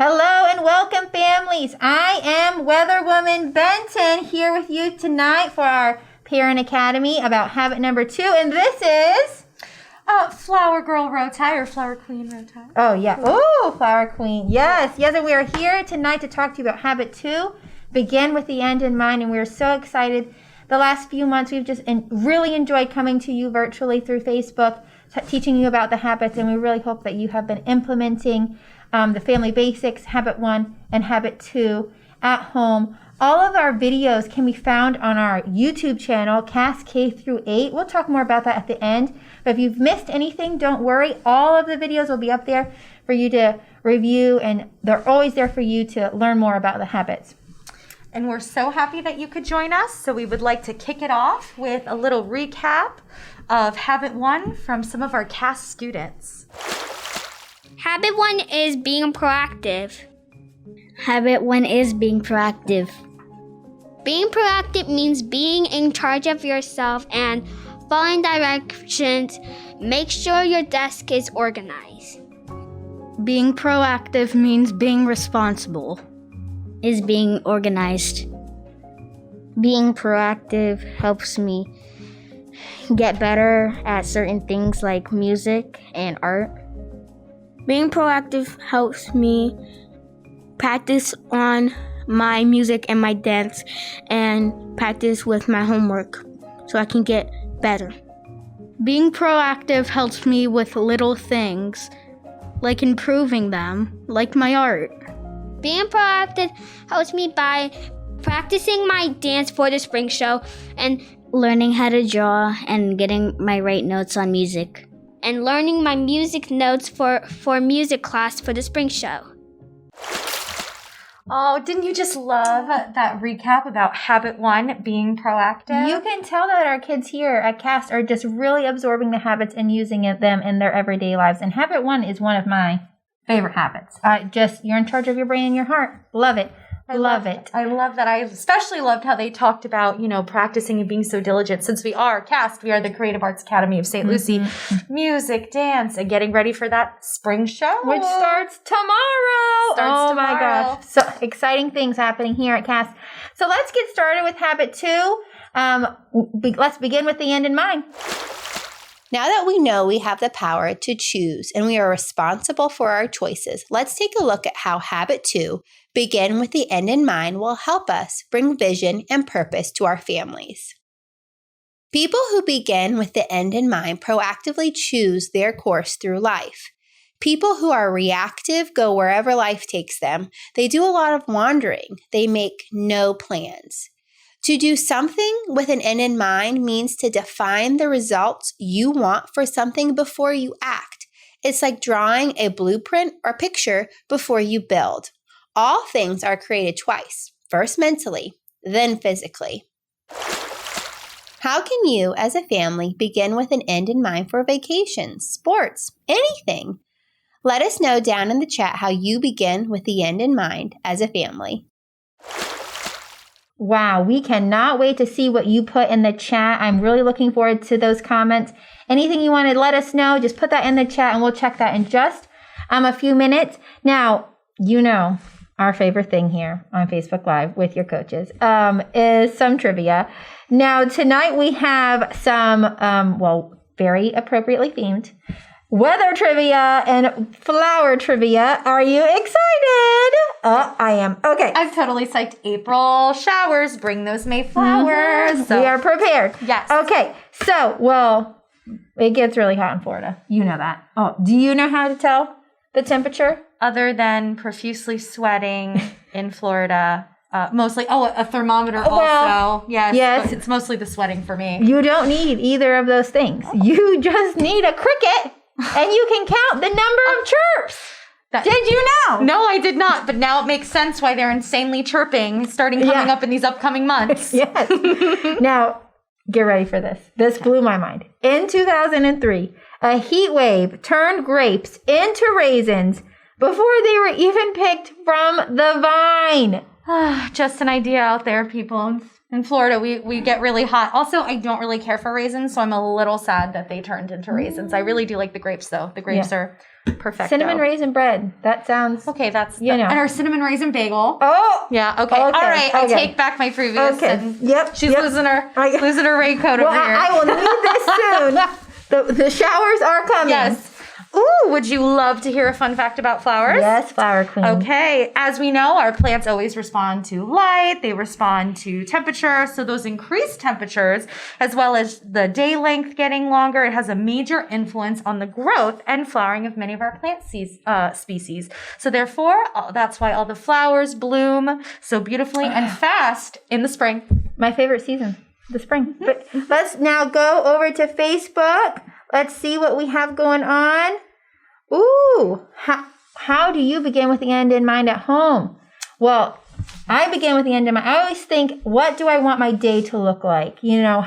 Hello and welcome, families. I am Weather Woman Benton here with you tonight for our Parent Academy about habit number 2. And this is... Flower Girl Roti or Flower Queen Roti. Oh, yeah. Oh, Flower Queen. Yes. And we are here tonight to talk to you about habit 2. Begin with the end in mind. And we are so excited. The last few months, we've just really enjoyed coming to you virtually through Facebook, teaching you about the habits. And we really hope that you have been implementing the Family Basics, Habit 1 and Habit 2 at home. All of our videos can be found on our YouTube channel, CAS K through 8. We'll talk more about that at the end. But if you've missed anything, don't worry. All of the videos will be up there for you to review, and they're always there for you to learn more about the habits. And we're so happy that you could join us. So we would like to kick it off with a little recap of Habit 1 from some of our CAS students. Habit 1 is being proactive. Habit 1 is being proactive. Being proactive means being in charge of yourself and following directions. Make sure your desk is organized. Being proactive means being responsible. Is being organized. Being proactive helps me get better at certain things like music and art. Being proactive helps me practice on my music and my dance and practice with my homework so I can get better. Being proactive helps me with little things, like improving them, like my art. Being proactive helps me by practicing my dance for the spring show and learning how to draw and getting my right notes on music. And learning my music notes for music class for the spring show. Oh, didn't you just love that recap about Habit 1, being proactive? You can tell that our kids here at CAS are just really absorbing the habits and using them in their everyday lives. And Habit 1 is one of my favorite habits. You're in charge of your brain and your heart. Love it. I love it. I love that. I especially loved how they talked about, practicing and being so diligent. Since we are CAST, we are the Creative Arts Academy of St. Lucie. Music, dance, and getting ready for that spring show. Which starts tomorrow. My gosh. So exciting things happening here at CAST. So let's get started with Habit 2. Let's begin with the end in mind. Now that we know we have the power to choose and we are responsible for our choices, let's take a look at how Habit 2, begin with the end in mind, will help us bring vision and purpose to our families. People who begin with the end in mind proactively choose their course through life. People who are reactive go wherever life takes them. They do a lot of wandering. They make no plans. To do something with an end in mind means to define the results you want for something before you act. It's like drawing a blueprint or picture before you build. All things are created twice, first mentally, then physically. How can you, as a family, begin with an end in mind for vacations, sports, anything? Let us know down in the chat how you begin with the end in mind as a family. Wow, we cannot wait to see what you put in the chat. I'm really looking forward to those comments. Anything you want to let us know, just put that in the chat and we'll check that in just a few minutes. Now, our favorite thing here on Facebook Live with your coaches is some trivia. Now, tonight we have some, very appropriately themed weather trivia and flower trivia. Are you excited? I am. Okay. I'm totally psyched. April showers, bring those May flowers. Mm-hmm. So. We are prepared. Yes. Okay. So, it gets really hot in Florida. You know that. Oh, do you know how to tell the temperature? Other than profusely sweating in Florida, mostly. Oh, a thermometer also. Yes. It's mostly the sweating for me. You don't need either of those things. You just need a cricket. And you can count the number of chirps. Did you know? No, I did not. But now it makes sense why they're insanely chirping coming up in these upcoming months. Yes. Now, get ready for this. This blew my mind. In 2003, a heat wave turned grapes into raisins before they were even picked from the vine. Just an idea out there, people. In Florida, we get really hot. Also, I don't really care for raisins, so I'm a little sad that they turned into raisins. I really do like the grapes, though. The grapes are Perfect. Cinnamon raisin bread. That sounds. Okay, that's You know. and our cinnamon raisin bagel. Oh. Yeah. Okay. Okay, All right. I okay. take back my previous. Okay. And Yep. She's yep. losing her I- losing her raincoat Well, over here. I will need this soon. The showers are coming. Yes. Ooh, would you love to hear a fun fact about flowers? Yes, Flower Queen. Okay, as we know, our plants always respond to light, they respond to temperature. So those increased temperatures, as well as the day length getting longer, it has a major influence on the growth and flowering of many of our plant species. So therefore, that's why all the flowers bloom so beautifully and fast in the spring. My favorite season, the spring. But let's now go over to Facebook. Let's see what we have going on. Ooh, how do you begin with the end in mind at home? Well, I begin with the end in mind. I always think, what do I want my day to look like? You know,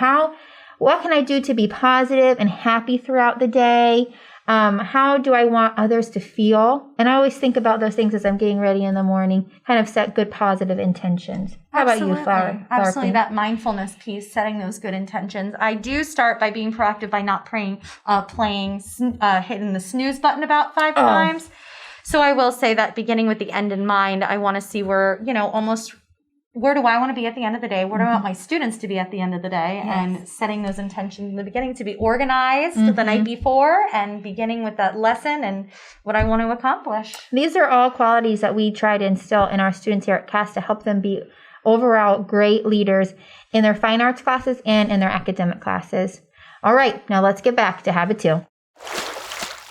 what can I do to be positive and happy throughout the day? How do I want others to feel? And I always think about those things as I'm getting ready in the morning, kind of set good positive intentions. How about you, Flower Absolutely. Queen? That mindfulness piece, setting those good intentions. I do start by being proactive by not hitting the snooze button about 5 times. So I will say that beginning with the end in mind, I want to see where do I want to be at the end of the day? Where do I want my students to be at the end of the day? Yes. And setting those intentions in the beginning to be organized the night before and beginning with that lesson and what I want to accomplish. These are all qualities that we try to instill in our students here at CAST to help them be overall great leaders in their fine arts classes and in their academic classes. All right, now let's get back to Habit 2.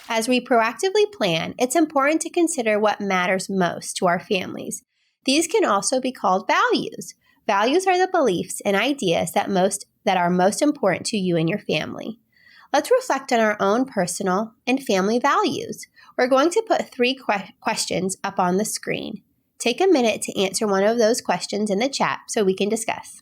As we proactively plan, it's important to consider what matters most to our families. These can also be called values. Values are the beliefs and ideas that are most important to you and your family. Let's reflect on our own personal and family values. We're going to put 3 questions up on the screen. Take a minute to answer one of those questions in the chat so we can discuss.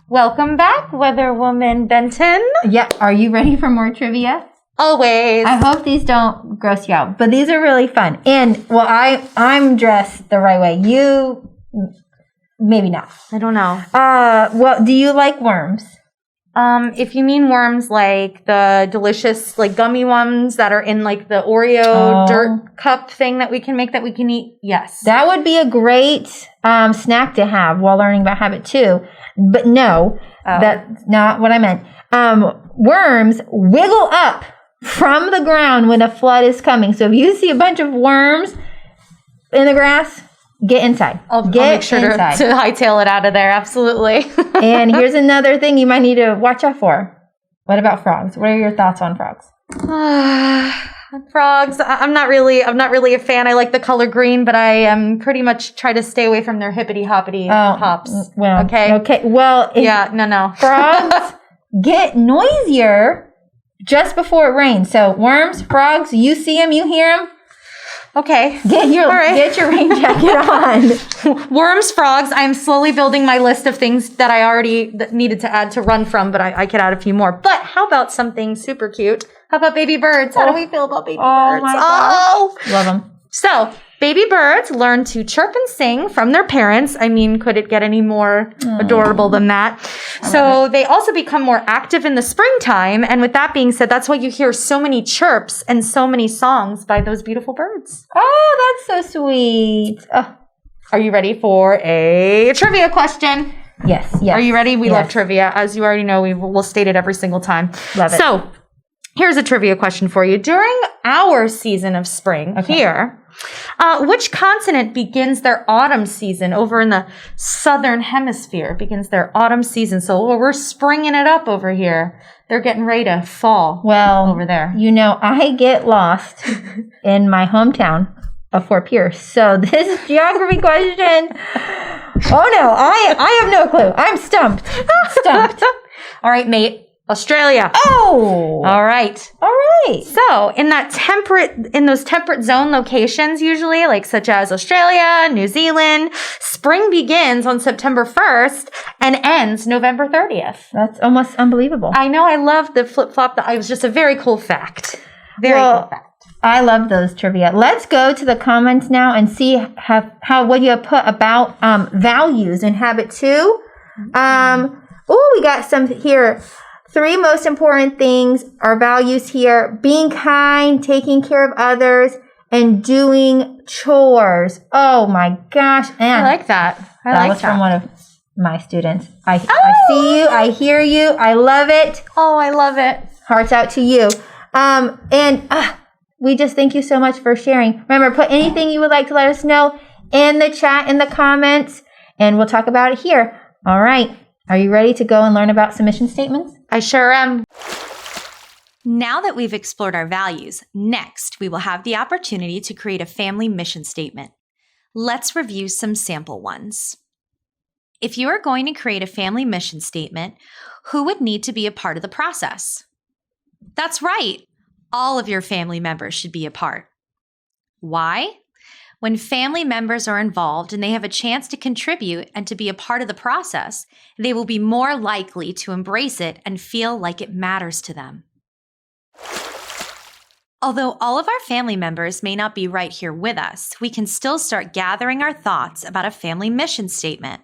Welcome back, Weather Woman Benton. Yeah, are you ready for more trivia? Always. I hope these don't gross you out, but these are really fun. And, well, I'm dressed the right way. You, maybe not. I don't know. Well, do you like worms? If you mean worms like the delicious, like gummy ones that are in like the Oreo dirt cup thing that we can make that we can eat, yes. That would be a great snack to have while learning about Habit 2. But no, that's not what I meant. Worms wiggle up from the ground when a flood is coming. So if you see a bunch of worms in the grass, get inside. I'll make sure to hightail it out of there. Absolutely. And here's another thing you might need to watch out for. What about frogs? What are your thoughts on frogs? Frogs. I'm not really a fan. I like the color green, but I am pretty much try to stay away from their hippity hoppity hops. Well, Okay. Well, Yeah. No. frogs get noisier just before it rains. So worms, frogs, you see them, you hear them. Okay. Get your rain jacket on. Worms, frogs. I'm slowly building my list of things that I already needed to add to run from, but I could add a few more. But how about something super cute? How about baby birds? How do we feel about baby birds? My gosh. Love them. So, baby birds learn to chirp and sing from their parents. I mean, could it get any more adorable than that? So, they also become more active in the springtime. And with that being said, that's why you hear so many chirps and so many songs by those beautiful birds. Oh, that's so sweet. Oh, Are you ready for a trivia question? yes. Are you ready? We love Yes. trivia. As you already know, we'll state it every single time. Love it. So, here's a trivia question for you. During our season of spring here, which continent begins their autumn season over in the southern hemisphere? Begins their autumn season. So we're springing it up over here. They're getting ready to fall over there. You know, I get lost in my hometown of Fort Pierce. So this geography question, oh no, I have no clue. I'm stumped. All right, mate. Australia. Oh, All right. all right. So, in those temperate zone locations, usually, like such as Australia, New Zealand, spring begins on September 1st and ends November 30th. That's almost unbelievable. I know, I love the flip-flop. It was just a very cool fact. Very cool fact. I love those trivia. Let's go to the comments now and see how what you have put about values in habit 2. We got some here. 3 most important things are values here: being kind, taking care of others, and doing chores. Oh my gosh. And I like that. that was from one of my students. I see you. I hear you. I love it. Oh, I love it. Hearts out to you. We just thank you so much for sharing. Remember, put anything you would like to let us know in the chat, in the comments, and we'll talk about it here. All right. Are you ready to go and learn about some mission statements? I sure am. Now that we've explored our values, next we will have the opportunity to create a family mission statement. Let's review some sample ones. If you are going to create a family mission statement, who would need to be a part of the process? That's right. All of your family members should be a part. Why? When family members are involved and they have a chance to contribute and to be a part of the process, they will be more likely to embrace it and feel like it matters to them. Although all of our family members may not be right here with us, we can still start gathering our thoughts about a family mission statement.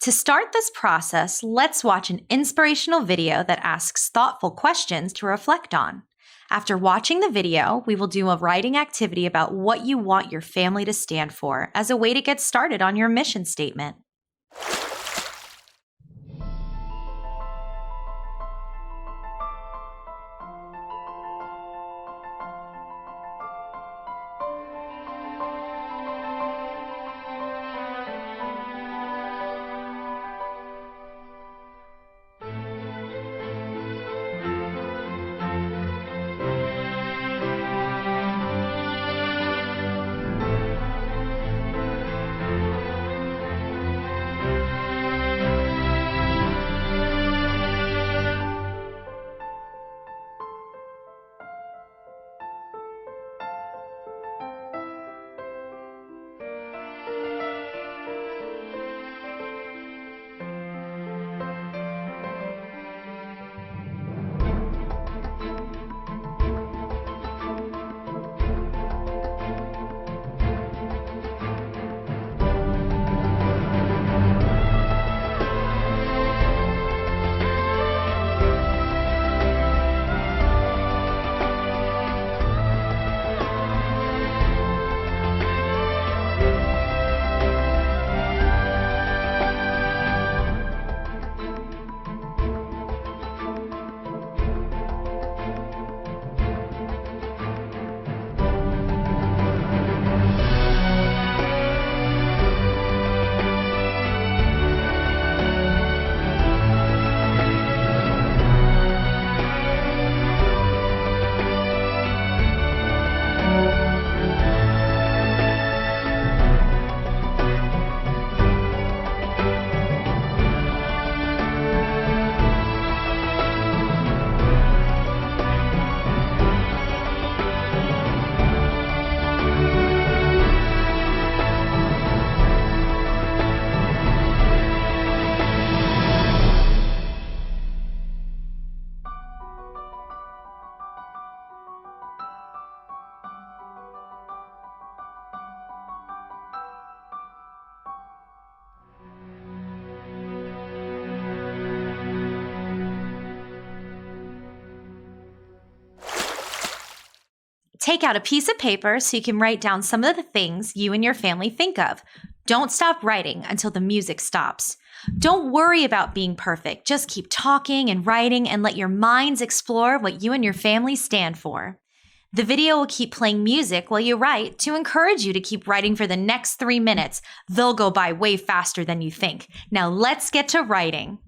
To start this process, let's watch an inspirational video that asks thoughtful questions to reflect on. After watching the video, we will do a writing activity about what you want your family to stand for as a way to get started on your mission statement. Take out a piece of paper so you can write down some of the things you and your family think of. Don't stop writing until the music stops. Don't worry about being perfect. Just keep talking and writing and let your minds explore what you and your family stand for. The video will keep playing music while you write to encourage you to keep writing for the next 3 minutes. They'll go by way faster than you think. Now let's get to writing.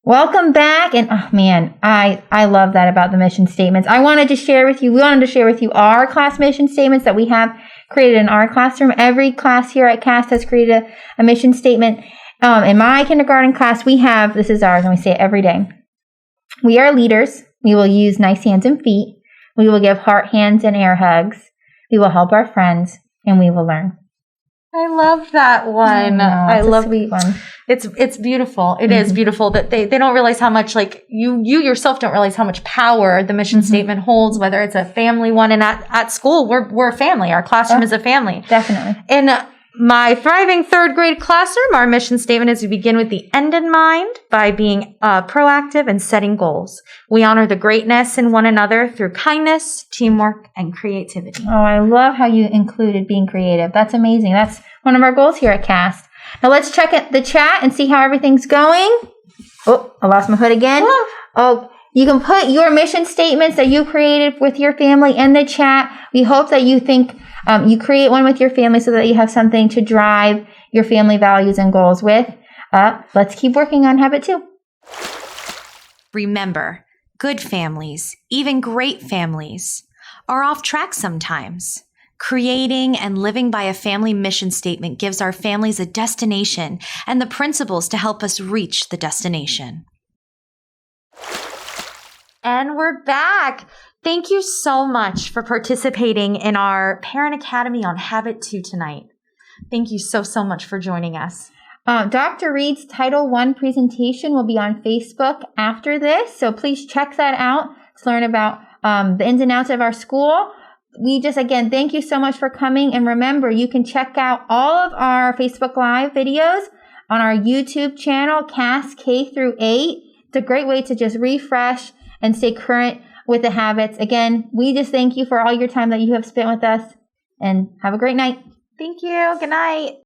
Welcome back. And oh man, I love that about the mission statements. We wanted to share with you our class mission statements that we have created in our classroom. Every class here at CAST has created a mission statement. In my kindergarten class, this is ours, and we say it every day. We are leaders. We will use nice hands and feet. We will give heart, hands, and air hugs. We will help our friends, and we will learn. I love that one. I love a sweet one. It's beautiful. It is beautiful that they don't realize how much, like you yourself don't realize how much power the mission statement holds, whether it's a family one. And at school, we're a family. Our classroom is a family. Definitely. In my thriving third grade classroom, our mission statement is we begin with the end in mind by being proactive and setting goals. We honor the greatness in one another through kindness, teamwork, and creativity. Oh, I love how you included being creative. That's amazing. That's one of our goals here at CAST. Now let's check the chat and see how everything's going. Oh, I lost my hood again. Oh, you can put your mission statements that you created with your family in the chat. We hope that you think you create one with your family so that you have something to drive your family values and goals with. Let's keep working on habit 2. Remember, good families, even great families, are off track sometimes. Creating and living by a family mission statement gives our families a destination and the principles to help us reach the destination. And we're back. Thank you so much for participating in our Parent Academy on Habit 2 tonight. Thank you so much for joining us. Dr. Reed's Title I presentation will be on Facebook after this, so please check that out to learn about the ins and outs of our school. We just, again, thank you so much for coming, and remember, you can check out all of our Facebook Live videos on our YouTube channel, CAS K through 8. It's a great way to just refresh and stay current with the habits. Again, we just thank you for all your time that you have spent with us, and have a great night. Thank you. Good night.